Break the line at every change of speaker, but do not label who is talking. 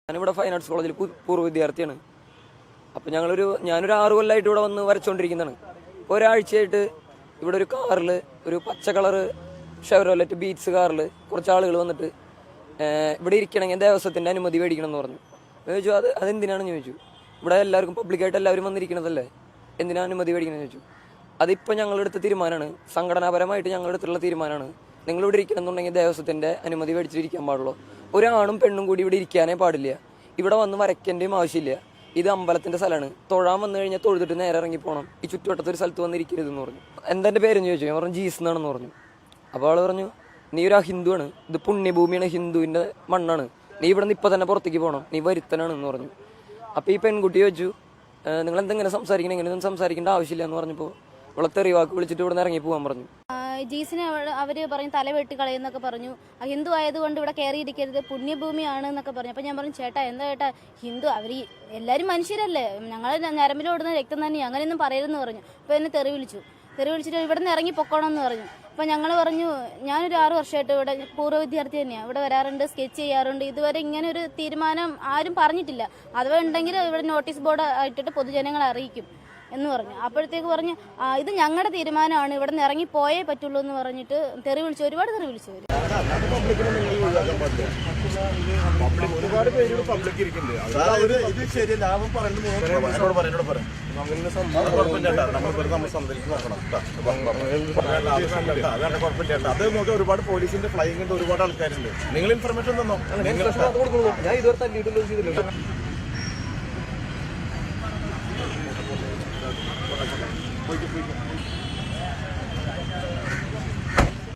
ഞാനിവിടെ fine arts കോളേജിൽ പൂർവ്വ വിദ്യാർത്ഥിയാണ്. അപ്പം ഞാനൊരു 6 കൊല്ലമായിട്ട് ഇവിടെ വന്ന് വരച്ചുകൊണ്ടിരിക്കുന്നതാണ്. ഒരാഴ്ചയായിട്ട് ഇവിടെ ഒരു കാറിൽ ഒരു പച്ച കളറ് ഷെവ്രോലെറ്റ് ബീറ്റ്സ് കാറിൽ കുറച്ച് ആളുകൾ വന്നിട്ട് ഇവിടെ ഇരിക്കണമെങ്കിൽ ദേവസ്വത്തിൻ്റെ അനുമതി മേടിക്കണം എന്ന് പറഞ്ഞു. ചോദിച്ചു അതെന്തിനാണെന്ന് ചോദിച്ചു. ഇവിടെ എല്ലാവർക്കും പബ്ലിക്കായിട്ട് എല്ലാവരും വന്നിരിക്കണതല്ലേ, എന്തിനാ അനുമതി മേടിക്കണമെന്ന് ചോദിച്ചു. അതിപ്പോൾ ഞങ്ങളെടുത്ത തീരുമാനമാണ്, സംഘടനാപരമായിട്ട് ഞങ്ങളെടുത്തുള്ള തീരുമാനമാണ്. നിങ്ങളിവിടെ ഇരിക്കണമെന്നുണ്ടെങ്കിൽ ദേവസ്വത്തിൻ്റെ അനുമതി മേടിച്ചിരിക്കാൻ പാടുള്ളൂ. ഒരാണും പെണ്ണും കൂടി ഇവിടെ ഇരിക്കാനേ പാടില്ല. ഇവിടെ വന്ന് വരയ്ക്കേണ്ടയും ആവശ്യമില്ല. ഇത് അമ്പലത്തിൻ്റെ സ്ഥലമാണ്. തൊഴാൻ വന്നു കഴിഞ്ഞാൽ തൊഴുതിട്ട് നേരെ ഇറങ്ങി പോകണം. ഈ ചുറ്റുവട്ടത്തൊരു സ്ഥലത്ത് വന്നിരിക്കരുതെന്ന് പറഞ്ഞു. എന്താ പേരെന്ന് ചോദിച്ചു. ഞാൻ പറഞ്ഞു ജീസ് എന്നാണെന്ന് പറഞ്ഞു. അപ്പോൾ ആൾ പറഞ്ഞു നീ ഒരു ഹിന്ദുവാണ്, ഇത് പുണ്യഭൂമിയാണ്, ഹിന്ദുവിൻ്റെ മണ്ണാണ്, നീ ഇവിടെ നിന്ന് ഇപ്പം തന്നെ പുറത്തേക്ക് പോകണം, നീ വരുത്തനാണെന്ന് പറഞ്ഞു. അപ്പോൾ ഈ പെൺകുട്ടി ചോദിച്ചു നിങ്ങൾ എന്തെങ്ങനെ സംസാരിക്കണം, ഇങ്ങനെയൊന്നും സംസാരിക്കേണ്ട ആവശ്യമില്ല എന്ന് പറഞ്ഞപ്പോൾ ഇവിടെ തെറിവാക്ക് വിളിച്ചിട്ട് ഇവിടെ നിന്ന് ഇറങ്ങി പോകാൻ പറഞ്ഞു.
ജീസിനെ അവർ പറയും തല വെട്ടി കളയുന്നൊക്കെ പറഞ്ഞു. ഹിന്ദു ആയതുകൊണ്ട് ഇവിടെ കയറിയിരിക്കരുത്, പുണ്യഭൂമിയാണ് എന്നൊക്കെ പറഞ്ഞു. അപ്പം ഞാൻ പറഞ്ഞു ചേട്ടാ എന്താ ചേട്ടാ ഹിന്ദു അവർ എല്ലാവരും മനുഷ്യരല്ലേ, ഞങ്ങൾ ഞരമ്പിലോടുന്ന രക്തം തന്നെ, അങ്ങനെയൊന്നും പറയരുതെന്ന് പറഞ്ഞു. അപ്പോൾ എന്നെ തെറി വിളിച്ചിട്ട് ഇവിടെ നിന്ന് ഇറങ്ങി പൊക്കോണം എന്ന് പറഞ്ഞു. അപ്പം ഞങ്ങൾ പറഞ്ഞു ഞാനൊരു 6 വർഷമായിട്ട് ഇവിടെ പൂർവ്വ വിദ്യാർത്ഥി തന്നെയാണ്, ഇവിടെ വരാറുണ്ട്, സ്കെച്ച് ചെയ്യാറുണ്ട്. ഇതുവരെ ഇങ്ങനെ ഒരു തീരുമാനം ആരും പറഞ്ഞിട്ടില്ല. അഥവാ ഉണ്ടെങ്കിൽ ഇവിടെ നോട്ടീസ് ബോർഡ് ആയിട്ടിട്ട് പൊതുജനങ്ങളെ അറിയിക്കും എന്ന് പറഞ്ഞു. അപ്പോഴത്തേക്ക് പറഞ്ഞു ഇത് ഞങ്ങളുടെ തീരുമാനമാണ്, ഇവിടെ നിന്ന് ഇറങ്ങി പോയേ പറ്റുള്ളൂ എന്ന് പറഞ്ഞിട്ട് തെറി വിളിച്ചു, ഒരുപാട് തെറി വിളിച്ചു.
ഒരുപാട് പോലീസിന്റെ ഫ്ലൈങ് ഉണ്ട്, ഒരുപാട് ആൾക്കാരുണ്ട്. നിങ്ങൾ ഇൻഫർമേഷൻ തന്നോ?
ഞാൻ ഇതുവരെ തല്ലിയിട്ടില്ല.